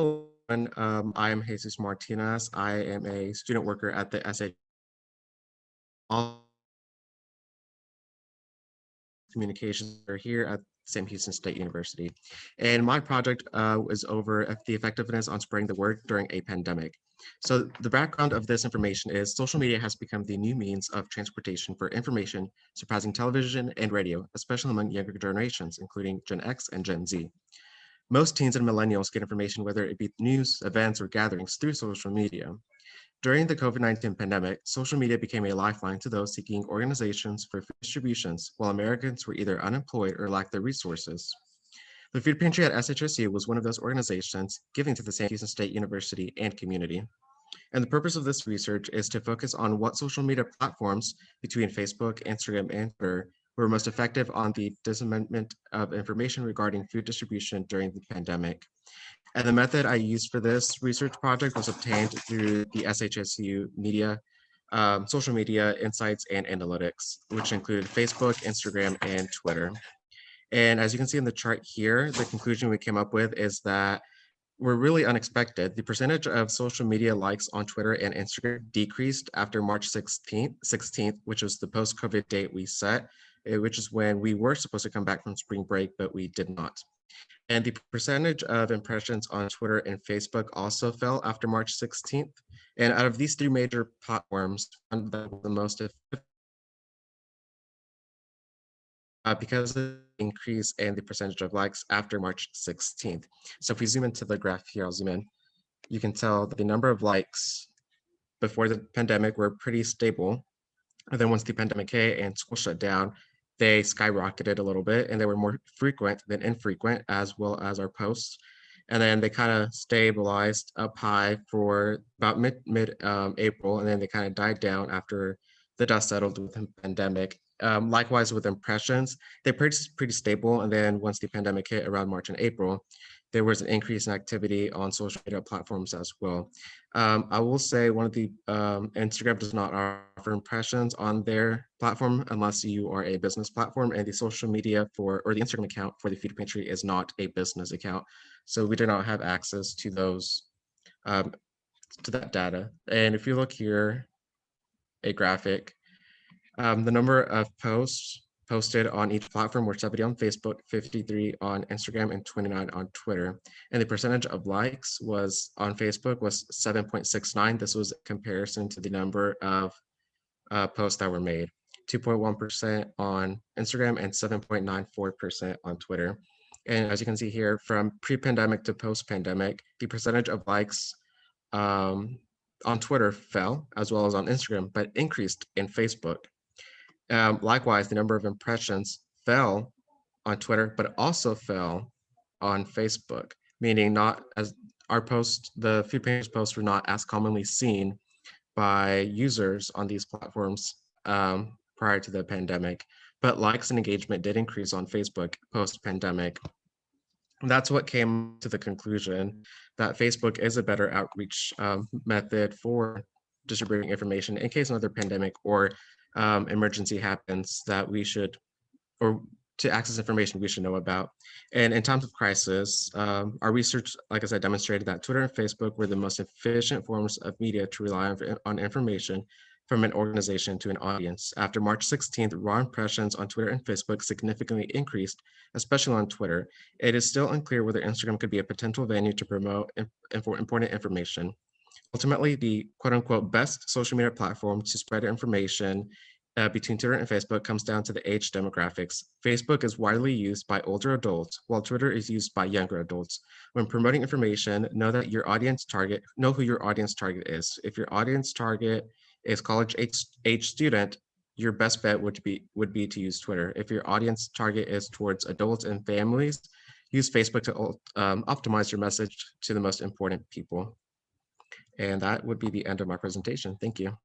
Hello, everyone. I am Jesus Martinez. I am a student worker at the SH Communications are here at Sam Houston State University. And my project was over the effectiveness on spreading the word during a pandemic. So the background of this information is social media has become the new means of transportation for information, surpassing television and radio, especially among younger generations, including Gen X and Gen Z. Most teens and millennials get information, whether it be news, events, or gatherings, through social media. During the COVID-19 pandemic, social media became a lifeline to those seeking organizations for food distributions, while Americans were either unemployed or lacked the resources. The Food Pantry at SHSU was one of those organizations giving to the Sam Houston State University and community. And the purpose of this research is to focus on what social media platforms between Facebook, Instagram, and Twitter were most effective on the dissemination of information regarding food distribution during the pandemic. And the method I used for this research project was obtained through the SHSU media, social media insights and analytics, which included Facebook, Instagram, and Twitter. And as you can see in the chart here, the conclusion we came up with is that were really unexpected. The percentage of social media likes on Twitter and Instagram decreased after March 16th, which was the post-COVID date we set, which is when we were supposed to come back from spring break, but we did not. And the percentage of impressions on Twitter and Facebook also fell after March 16th. And out of these three major platforms, one of the most effective because of the increase in the percentage of likes after March 16th. So if we zoom into the graph here, I'll zoom in, you can tell that the number of likes before the pandemic were pretty stable. And then once the pandemic hit and school shut down, they skyrocketed a little bit and they were more frequent than infrequent, as well as our posts. And then they kind of stabilized up high for about mid April, and then they kind of died down after the dust settled with the pandemic. Likewise with impressions, they're pretty stable. And then once the pandemic hit around March and April, there was an increase in activity on social media platforms as well. I will say one of the Instagram does not offer impressions on their platform unless you are a business platform, and the social media or the Instagram account for the Food Pantry is not a business account. So we do not have access to those, to that data. And if you look here, a graphic, the number of posts posted on each platform were 70 on Facebook, 53 on Instagram, and 29 on Twitter. And the percentage of likes was on Facebook was 7.69. This was a comparison to the number of posts that were made. 2.1% on Instagram and 7.94% on Twitter. And as you can see here, from pre-pandemic to post-pandemic, the percentage of likes on Twitter fell, as well as on Instagram, but increased in Facebook. Likewise, the number of impressions fell on Twitter, but also fell on Facebook, meaning not as our posts, the Food Pantry's posts were not as commonly seen by users on these platforms prior to the pandemic, but likes and engagement did increase on Facebook post-pandemic. That's what came to the conclusion that Facebook is a better outreach method for distributing information in case another pandemic or emergency happens that we should, or to access information we should know about. And in times of crisis, our research, like I said, demonstrated that Twitter and Facebook were the most efficient forms of media to rely on information from an organization to an audience. After March 16th, raw impressions on Twitter and Facebook significantly increased, especially on Twitter. It is still unclear whether Instagram could be a potential venue to promote important information. Ultimately, the quote unquote best social media platform to spread information between Twitter and Facebook comes down to the age demographics. Facebook is widely used by older adults, while Twitter is used by younger adults. When promoting information, know who your audience target is. If your audience target is college age student, your best bet would be to use Twitter. If your audience target is towards adults and families, use Facebook to optimize your message to the most important people. And that would be the end of my presentation. Thank you.